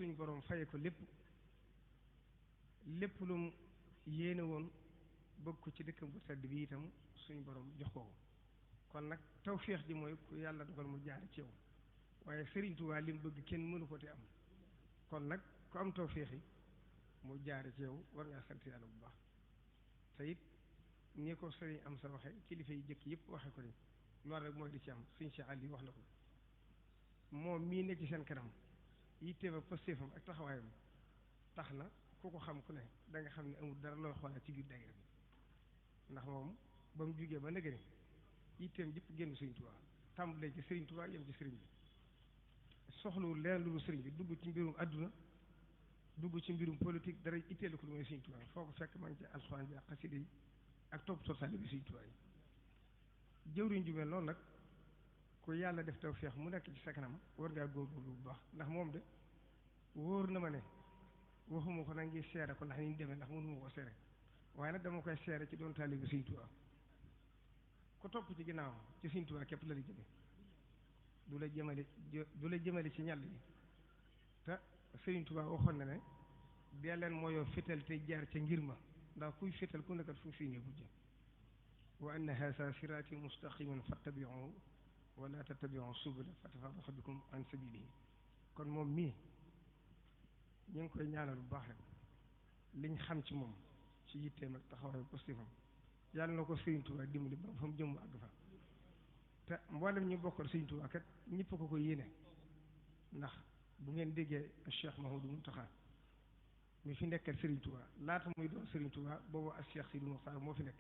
suñ borom faye ko lépp lu mu yéene woon bëgg ko ci dëkkam bu tedd bi itam suñ borom jox ko kon nag tawféex ji mooy ku yàlla dogal mu jaar ci yow waaye Sëriñ Tuubaa li mu bëgg kenn mënu ko te am kon nag ku am tawféex yi mu jaare ci yow war ngaa sant yàlla bu baax te it ni ko sëriñ am sa waxe kilifa yi jëkk yëpp waxe ko ni loolu rek mooy di ci am suñ si àll yi wax na ko moom mii ne ci seen kanam yitteem ak pëstéefam ak taxawaayam tax na ku ko xam ku ne da nga xam ne amul dara looy xoolaat ci biir daayira bi ndax moom ba mu jugee ba nëgë ni yitteem jëpp génn Sëriñ Tuubaa tàmbalee ci Sëriñ Tuubaa yem ci sëriñ bi soxlawul leen lu sëriñ bi dugg ci mbirum adduna dugg ci mbirum politique dara itteelu ko lu mooy Sëriñ Tuubaa foo ko fekk ma ngi ci alxuraan bi ak xasida yi ak topp totaali bi Sëriñ Tuubaa yi jëwriñ ju mel noonu nag ku yàlla def tawfeex mu nekk ci sa kanam war ngaa góorgóorlu bu baax ndax moom de wóor na ma ne waxuma ko nag ngi seere ko ndax ni ñu demee ndax mënuma ko seere waaye nag dama koy seere ci doon taalibe Sëriñ Tuubaa ku topp ci ginnaawam ci Sëriñ Tuubaa képp la jëme du la jëmale ci ñàll yi te Sëriñ Tuubaa waxoon na ne dee leen mooyoo fétal te jaar ca ngir ma ndax kuy fétal ku nekkat fu fii ne bujje wa anna haza siraati mustaqiman fattabi'uhu wa la tattabi'u subula fatafarraqa bikum an sabilihi kon moom mii ñu ngi koy ñaanal bu baax rek liñ xam ci moom ci yitteem ak taxawaay positifam yàlla na ko Sëriñ Tuubaa dimbali ba fa mu jëm àgg fa te mboolem ñu bokkal Sëriñ Tuubaa kat ñëpp ko yéene ndax bu ngeen déggee Cheikh Mouhamadou Mountakha mi fi nekkal Sëriñ Tuubaa laata muy doon Sëriñ Tuubaa boobu ak Cheikh Sidi Mokhtar moo fi nekk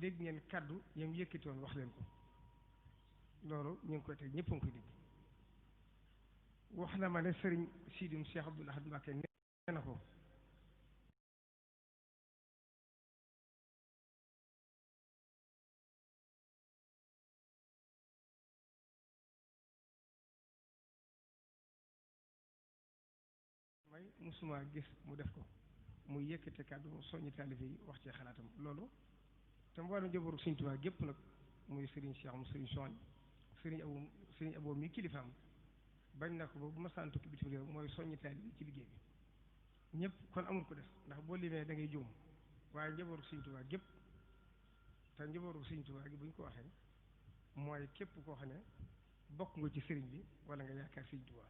dégg ngeen kaddu yam yëkkati woon wax leen ko loolu ñu ngi koy teg ñëpp a ngi koy dégg wax na ma ne Sëriñ Sidim Cheikh Abdoul Ahad Mbacké nee na ko may musuma gis mu def ko muy yëkkate kàddu mu soññi taalibe yi wax ci xalaatam loolu te mboolem njabootu Sëriñ Tuubaa gépp nag muy Sëriñ Cheikh mu Sëriñ Soñ Sëriñ Abo mi kilifaam bañ na ko ba bu ma sant tukki bitim réew mooy soññi taalibe yi ci liggéey bi ñëpp kon amul ko def ndax boo limee da ngay juum waaye njabootu Sëriñ Tuubaa gépp te njabootu Sëriñ Tuubaa gi bu ñu ko waxee mooy képp koo xam ne bokk nga ci sëriñ bi wala nga yaakaar Sëriñ Tuubaa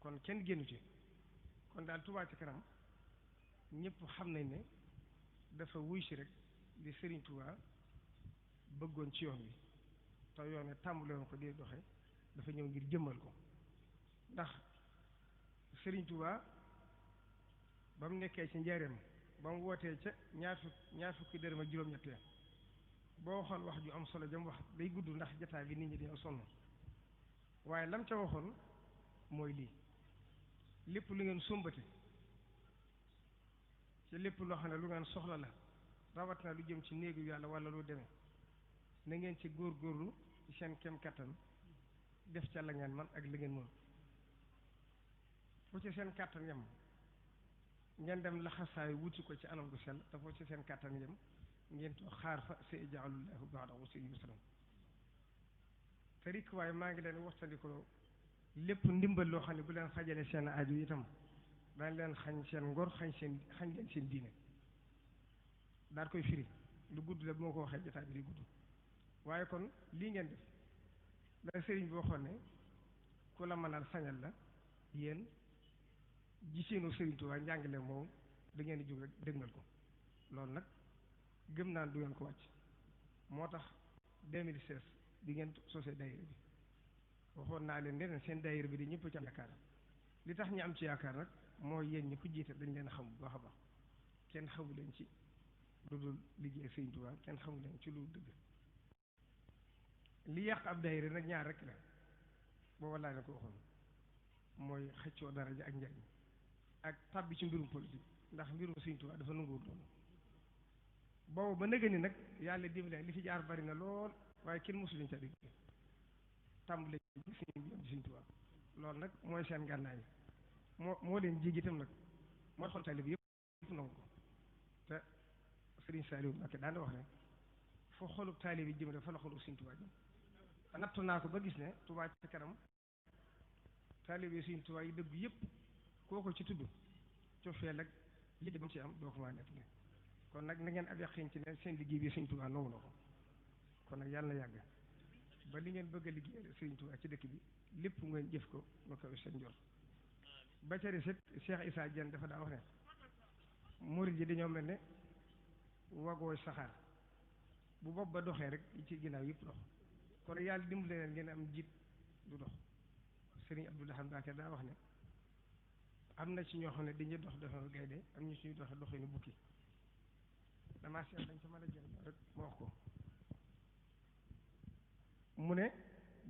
kon kenn génnu ci kon daal Touba ci kanam ñëpp xam nañ ne dafa wuy si rek li Sëriñ Tuubaa bëggoon ci yoon wi te yoon wi tàmbale woon ko di doxe dafa ñëw ngir jëmmal ko ndax Sëriñ Tuubaa ba mu nekkee ci njaareem ba mu wootee ca ñaar fukki dërëm ak juróom-ñett boo waxoon wax ju am solo jam wax day gudd ndax jotaay bi nit ñi dañoo sonn waaye lam ca waxoon mooy lii lépp lu ngeen sombate ci lépp loo xam ne lu ngeen soxla la rawat na lu jëm ci néegu yàlla wala lu demee na ngeen ci góorgóorlu ci seen kem kattan def ca la ngeen man ak la ngeen mën fu ci seen kattan yem ngeen dem laxasaay wuti ko ci anam gu sell te fu ci seen kattan yem ngeen toog xaar fa sa ijaalullahu ba'da usri yusran te rik waaye maa ngi leen waxtandiko lépp ndimbal loo xam ne bu leen fajale seen aju itam dañ leen xañ seen ngor xañ leen seen diine daal koy firi lu gudd la bu ma ko waxee jotaay bi di gudd waaye kon lii ngeen def la sëriñ bi waxoon ne ku la mënal sañal la yéen giseenu Sëriñ Tuubaa njàngale moom da ngeen di jóg rek dëgmal ko loolu nag gëm naan du ngeen ko wàcc moo tax 2016 bi ngeen sosé daayira bi waxoon naa leen ne seen daayira bi di ñëpp ci am yaakaar li tax ñu am ci yaakaar nag mooy yéen ñi ko jiite dañ leen xam bu baax a baax kenn xamu leen ci lu dul liggéey Sëriñ Tuubaa kenn xamu leen ci lu dëgg li yàq ab daayira nag ñaar rek la booba laa leen ko waxoon mooy xëccoo daraja ak njariñ ak tàbbi ci mbirum politique ndax mbirum Sëriñ Tuubaa dafa nanguwul loolu boobu ba nëgë ni nag yàlla dimbali li fi jaar bari na lool waaye kenn mosu leen ca dégg tàmbale ci Sëriñ Tuubaa loolu nag mooy seen gànnaay moo leen jig itam nag moo xool taalib yëpp nangu ko te Sëriñ Saliou Mbacké daan wax ne foo xolub taalib yi jëm rek fa la xolub Sëriñ Tuubaa jëm nattu naa ko ba gis ne Touba ci kanam taalib yi Sëriñ Tuubaa yi dëgg yëpp koo ko ci tudd cofeel ak yëg ba ci am doo ko maa nettali kon nag na ngeen ab yaqin ci ne seen liggéey bi Sëriñ Tuubaa nangu na ko kon nag yàlla na yàgg ba li ngeen bëgg a liggéeyal Sëriñ Tuubaa ci dëkk bi lépp ngeen jëf ko nu ko seen njort ba ca des it Cheikh Issa Diène dafa daa wax ne murid yi dañoo mel ne wagooy saxaar bu bopp ba doxee rek yi ci ginnaaw yëpp dox kon yàlla dimbali leen ngeen am jiit du dox Serigne Abdou Lahad Mbacké daa wax ne am na ci ñoo xam ne dañuy dox doxinu gaynde am ñu suñuy doxe doxinu bukki damaa seet dañ ca mën a jël rek ma wax ko mu ne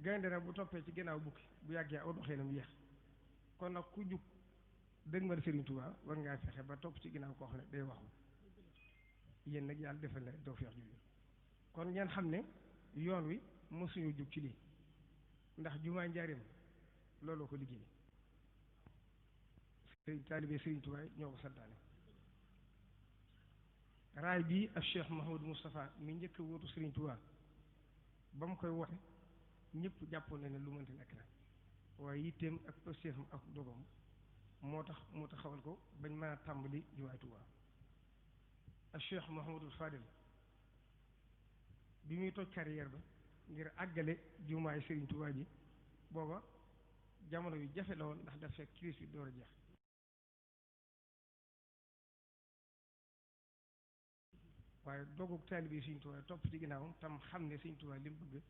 gaynde nag bu toppee ci ginnaaw bukki bu yàggee aw doxinam yéex kon nag ku jug dëgmal Serigne Touba war ngaa fexe ba topp ci ginnaaw koo xam ne day waxu yéen nag yàlla defal na doo feex julli kon ngeen xam ne yoon wi mosuñu jug ci lii ndax jumaa njaareem looloo ko liggéey sëriñ taalibe Serigne Touba ñoo ko santaane raay bii ak Cheikh Mahamadou Moustapha mi njëkk a wóotu Serigne Touba ba mu koy wote ñëpp jàppoon na ne lu mënti nekk la waaye yitteem ak pëstéefam ak dogom moo tax mu taxawal ko bañ mën a tàmbali jumaay Touba ak Cheikh Mouhamadul Fadil bi muy toj carrière ba ngir àggale jumaay Serigne Touba ji booba jamono yu jafe la woon ndax daf fekk crise bi door a jeex waaye dogug taalibe Serigne Touba topp ci ginnaawam tam xam ne Serigne Touba li mu bëgg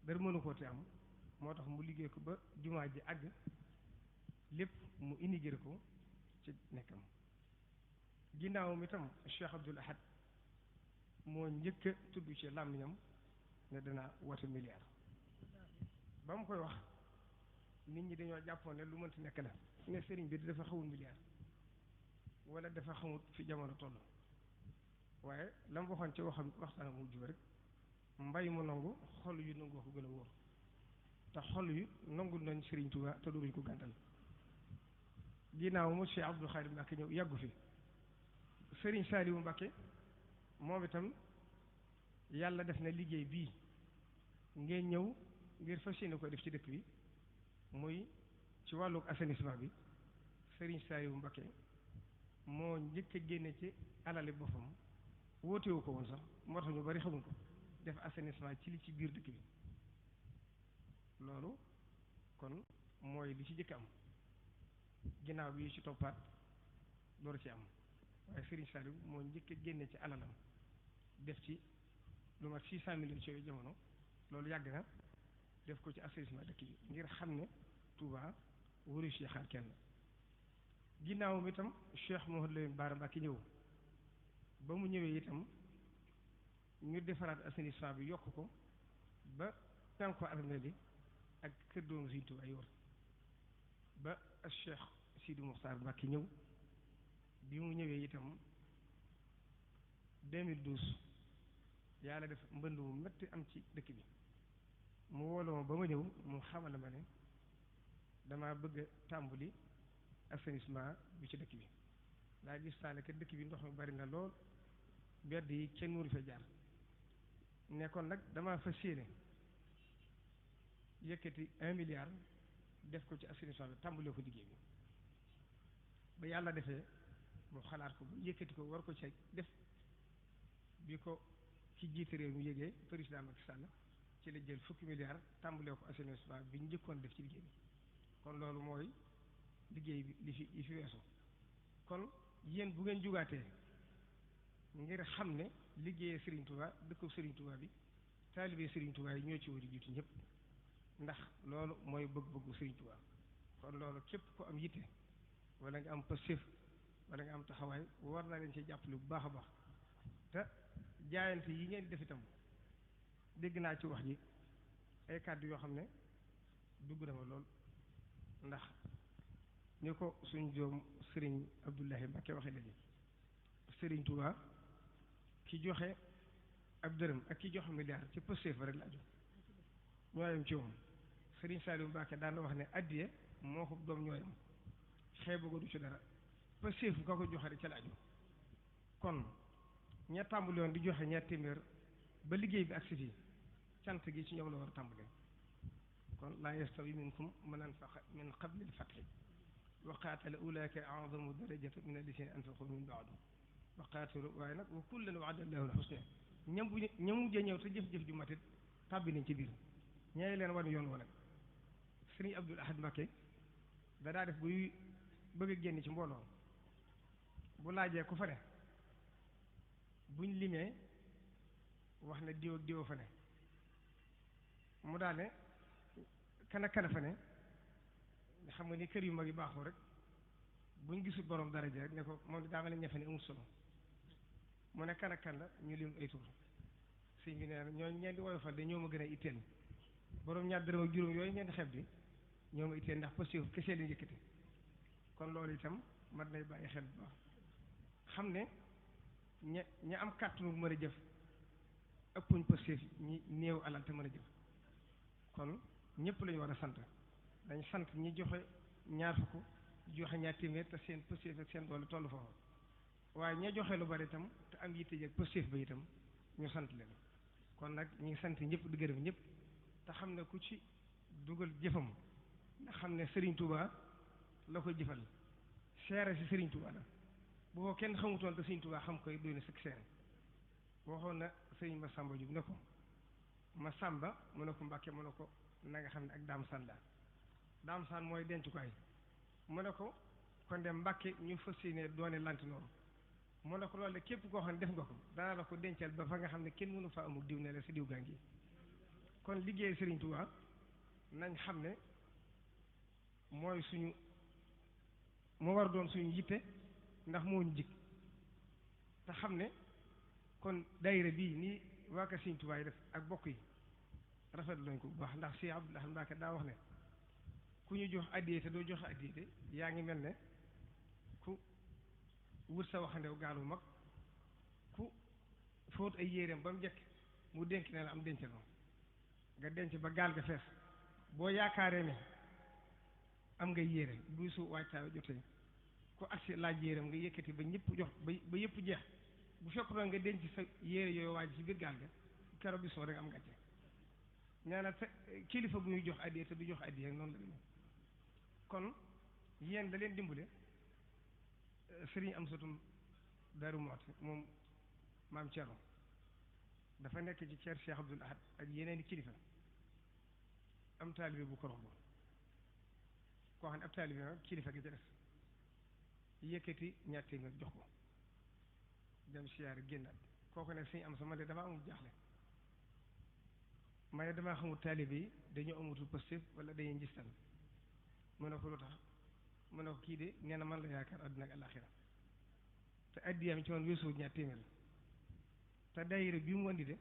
dara mënu koo te am moo tax mu liggéey ko ba jumaa ji àgg lépp mu intégré ko ci nekkam ginnaawam itam Cheikh Abdoul Ahad moo njëkk a tudd ci làmmiñam ne dana woote milliard ba mu koy wax nit ñi dañoo jàppoon ne lu mënti nekk la ne sëriñ bi dafa xamul milliard wala dafa xamut fi jamono toll waaye la mu waxoon ci waxtaan mu jub rek mbay mu nangu xol yu nangoo ko gën a wóor te xol yu nangul nañ Serigne Touba te duñ ko gàntal ginnaaw mu Cheikh Abdou Khadre Mbacké ñëw yàggu fi Serigne Saliou Mbacké moom itam yàlla def na liggéey bii ngeen ñëw ngir fas yéene ko def ci dëkk bi muy ci wàllu assainissement bi Serigne Saliou Mbacké moo njëkk a génne ci alali boppam wóotewu ko woon sax moo tax ñu bari xamuñ ko def assainissement ci li ci biir dëkk bi loolu kon mooy li ci jëkk am ginnaaw bi ci toppaat loolu ci am waaye Serigne Saliou moo njëkk a génne ci alalam def ci lu mat 600 millions ci yooyu jamono loolu yàgg na def ko ci assainissement dëkk bi ngir xam ne Touba waru ci xaar kenn ginnaawam itam Cheikh Mouhamadou Lamine Bara Mbacké ñëw ba mu ñëwee itam ñu defaraat assainissement bi yokk ko ba tan ko armée li ak kër doomu Serigne Touba ay wër ba Cheikh Sidi Mokhtar Mbacké ñëw bi mu ñëwee itam 2012 yàlla def mbënd mu metti am ci dëkk bi mu wooloo ma ba ma ñëw mu xamal ma ne dama bëgg a tàmbali assainissement bi ci dëkk bi laa gis taale que dëkk bi ndox mi bari na lool mbedd yi kenn mënu fa jaar ne kon nag dama fas yéene yëkkati 1 milliard def ko ci assainissement bi tàmbalee ko liggéey bi ba yàlla defee mu xalaat ko bu yëkkati ko war ko ci def bi ko ci jiite réew mi yégee président Macky Sall ci la jël fukki milliards tàmbalee ko assainissement bi ñu njëkkoon def ci liggéey bi kon loolu mooy liggéey bi li fi weesu kon yéen bu ngeen jugaatee ngir xam ne liggéeyee Serigne Touba dëkku Serigne Touba bi taalibee Serigne Touba yi ñoo ci war a jiitu ñëpp ndax loolu mooy bëgg-bëggu Serigne Touba kon loolu képp ko am yitte wala nga am passif wala nga am taxawaay war naa leen ci jàppale bu baax a baax te jaayante yi ngeen def itam dégg naa ci wax ji ay kàddu yoo xam ne dugg na ma lool ndax ni ko suñ joom Serigne Abdoulahi Mbacké waxee léegi Serigne Touba ki joxe ab dërëm ak ki joxe milliard ci pëstéef rek la aju ñooyam ci moom Serigne Saliou Mbacké daan na wax ne addiye moo ko doom ñooyam xeebu ko du ci dara pëstéef nga ko joxe rek ca la aju kon ña tàmbali woon di joxe ñaar téeméer ba liggéey bi agsi fii cant gi ci ñoom la war a tàmbalee kon laa yastawi minkum man anfaqa min qabli al-fathi wa qaatala ulaika a'zamu darajatan min alladhina anfaqu min ba'du wa qaatalu waaye nag wa kullan wa'ada Allahu al-husna ñam mujj ñëw te jëf-jëf ju matit tàbbi nañ ci biir ñee leen wan yoon wa nag sëriñ Abdul Ahad Mbacké da daa def buy bëgg a génn ci mbooloo bu laajee ku fa ne buñ limee wax ne diw ak diw fa ne mu daal ne kana fa ne xam nga ni kër yu mag yi baaxoo rek buñ gisul borom daraja rek ne ko moom daa mel ne ñafe ne amul solo mu ne kan la ñu lim ay tur sëñ bi nee na ñoo ñeen di woyofal de ñoo ma gën a itteel borom ñaar dërëm ak juróom yooyu ngeen di xeeb di ñoo ma itteel ndax positif kese leen yëkkati kon loolu itam mat nay bàyyi xel bu baax xam ne ña am kàttanu mën a jëf ëppuñ positif ñi néew alal te mën a jëf kon ñëpp lañu war a sant dañ sant ñi joxe ñaar fukk joxe ñaar téeméer te seen positif ak seen doole tollu foofu waaye ña joxe lu bari itam te am yitte ak positif ba itam ñu sant leen kon nag ñu ngi sant ñëpp di gërëm ñëpp te xam ne ku ci dugal jëfam nga xam ne Serigne Touba la ko jëfal seere si Serigne Touba la bu ko kenn xamutoon te Serigne Touba xam koy doy na sëkk seere waxoon na Serigne Massamba Diop ne ko Massamba mu ne ko Mbàkke mu ne ko na nga xam ne ak Daam Saan la Daam Saan mooy dencukaay mu ne ko kon de Mbàkke ñu fas yéene doone lantinoor mu ne ko loolu képp koo xam ne def nga ko dana la ko dencal ba fa nga xam ne kenn mënu fa amul diw ne la sa diw gaa ngi kon liggéey Serigne Touba nañ xam ne mooy suñu moo war doon suñu yitte ndax moo ñu jig te xam ne kon daayira bii nii waa ka Serigne Touba yi def ak bokk yi rafetlu nañ ko bu baax ndax Cheikh Abdoul Ahad Mbacké daa wax ne ku ñu jox addiya te doo joxe addiya te yaa ngi mel ne ku wut sa waxandew gaalu mag ku fóot ay yéreem ba mu njëkk mu denc ne la am dencal ma nga denc ba gaal ga fees boo yaakaaree ne am nga yére buy su waajtaay jotee ku agsi laaj yéreem nga yëkkati ba ñëpp jox ba yëpp jeex bu fekkoon nga denc sa yére yooyu waaj ci biir gaal ga keroog bi soo rek am gàcce ñaana te kilifa bu ñuy jox addiya te du jox addiya noonu la demee kon yéen da leen dimbale sëriñ am satum Daaru Muxti moom maam Thierno dafa nekk ci Cheikh Abdoul Ahad ak yeneen i kilifa am taalibe bu ko romb koo xam ne ab taalibe nag kilifa gi ca des yëkkati ñaar téeméer jox ko dem siyaare génnaat kooku ne sëñ am sa man de damaa amul jaaxle ma ne damaa xamul taalibe yi dañoo amatul positif wala dañuy njistal mu ne ko lu tax mu ne ko kii de nee na man la yaakaar àdduna ak àllaaxira te addiyaam ci woon weesu ñaar téeméer te daayira bi mu wandi de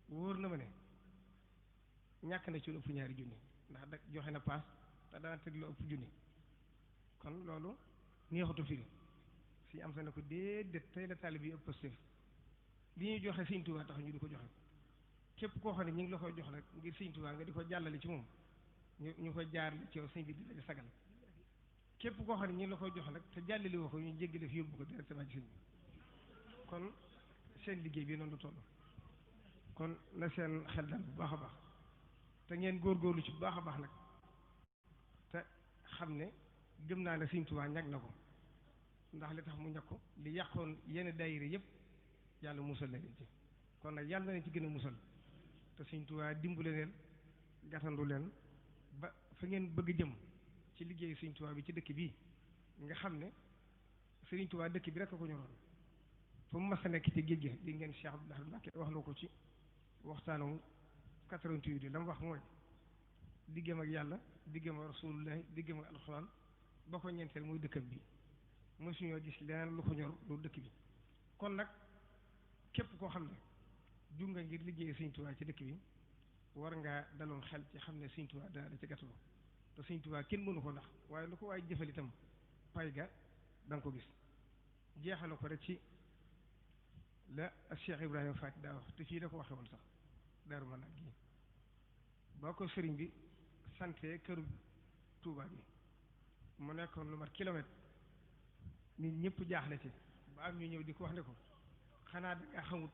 wóor na ma ne ñàkk na ci lu ëpp ñaari junni ndax da joxe na paas te dana teg lu ëpp junni kon loolu neexatu firi si am sa ne ko déedéet tey la taalibe yi ëpp positif li ñuy joxe Sëñ Tuubaa tax ñu di ko joxe képp koo xam ne ñu ngi la koy jox rek ngir Sëñ Tuubaa nga di ko jàllale ci moom ñu ko jaar ci yow sëñ bi di la sagal képp koo xam ne ñu ngi la koy jox nag te jàllale woo ko ñu jéggale fi yóbbu ko directement ci sëñ bi kon seen liggéey bi noonu du toll kon na seen xel dal bu baax a baax te ngeen góorgóorlu ci bu baax a baax nag te xam ne gëm naa ne Sëñ Tuubaa ñag na ko ndax li tax mu ñag ko li yàqoon yenn daayira yëpp yàlla musal na leen ci kon nag yàlla na leen ci gën a musal te Sëñ Tuubaa dimbale leen gàttandu leen ba fa ngeen bëgg jëm ci liggéey Sëñ Tuubaa bi ci dëkk bii nga xam ne Sëriñ Tuubaa dëkk bi rek a ko ñoroon fu mu mas a nekk ci géej gi di ngeen Cheikh Abdoul Ahad Mbacké wax na ko ci waxtaanu 88 la mu wax mooy diggam ak yàlla diggam ak rasulullahi diggam ak alxuraan ba ko ñeenteel muy dëkkam bi mosuñoo gis leneen lu ko ñor lu dëkk bi kon nag képp koo xam ne jug nga ngir liggéey Sëñ Tuubaa ci dëkk bi war ngaa daloon xel ci xam ne Sëñ Tuubaa dana la ci gàttaloo te Sëñ Tuubaa kenn mënu ko ndax waaye lu ko waaye jëfal itam pay ga da nga ko gis jeexale ko rek ci la Cheikh Ibrahima Faty daa wax te fii da ko waxe woon sax Daaru Manaan gi boo ko sëriñ bi sante këru Tuubaa bi mu nekkoon lu mat kilomètre nit ñëpp jaaxle ci ba am ñu ñëw di ko wax ne ko xanaa da nga xamut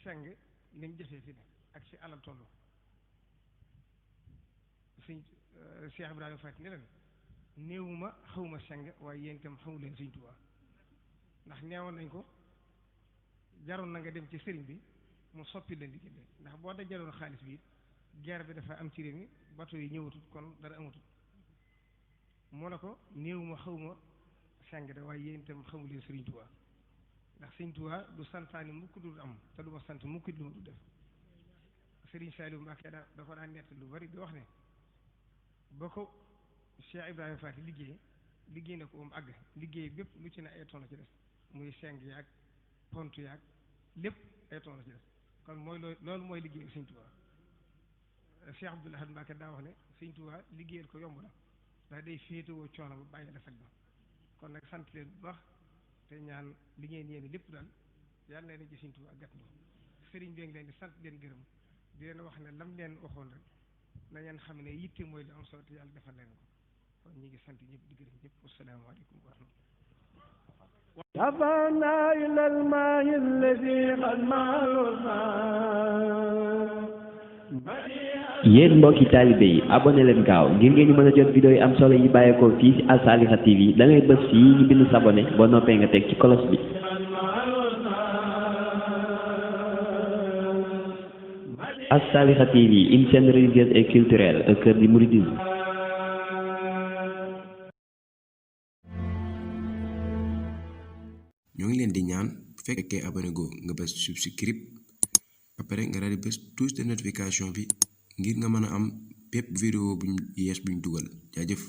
seng ni mu jëfee fi ne ak fi alal toll sëñ Cheikh Ibrahima Faty ne leen néewuma xawma seng waaye yéen itam xamu leen Sëriñ Tuubaa ndax neewoon nañ ko jaroon na nga dem ci sëriñ bi mu soppi leen diggante ndax boo dajaloon xaalis bi guerre bi dafa am ci réew mi bateau yi ñëwatut kon dara amatut moo ne ko néewuma xawma seng de waaye yéen itam xamu leen Sëriñ Tuubaa ndax Sëriñ Tuubaa du santaani mukk dul am te du ma sant mukk lu ma du def Sëriñ Saliou Mbacké da ko daan nett lu bari di wax ne ba ko Cheikh Ibrahima Faty liggéey na ko am àgg liggéey bépp lu ci ne ay tonn ci des muy seng yaag pont yaag lépp ay tonn ci des kon mooy loolu mooy liggéey Sëriñ Tuubaa Cheikh Abdoul Ahad Mbacké daa wax ne Sëriñ Tuubaa liggéeyal ko yomb na ndax day féetewoo coono ba bàyyi la sag ba kon nag sant leen bu baax te ñaan li ngeen yéene lépp daal yàlla na leen ci Sëriñ Tuubaa gàtt na sëriñ bi ngi leen di sant leen gërëm di leen wax ne lam leen waxoon rek na ngeen xam ne yitte mooy li am solo te yàlla defal leen ko kon ñu ngi sant ñëpp di gërëm ñëpp wasalaamaaleykum wa rahmatulah. رفعنا إلى الماء الذي قد معلونا yéen mbokki taalibe yi abonné leen gaaw ngir ngeen di mën a jot vidéo yi am solo yi bàyyeekoo fii ci As-Salihah TV da ngay bës fii ñu bind s'abonné boo noppee nga teg ci cloche bi. As-Salihah TV, une chaîne religieuse et culturelle au cœur du mouridisme. ñoo ngi leen di ñaan bu fekkee abonné go nga bës subscribe après nga daal di bës touche de notification bi ngir nga mën a am bépp vidéo buñ yees buñ dugal jaajëf.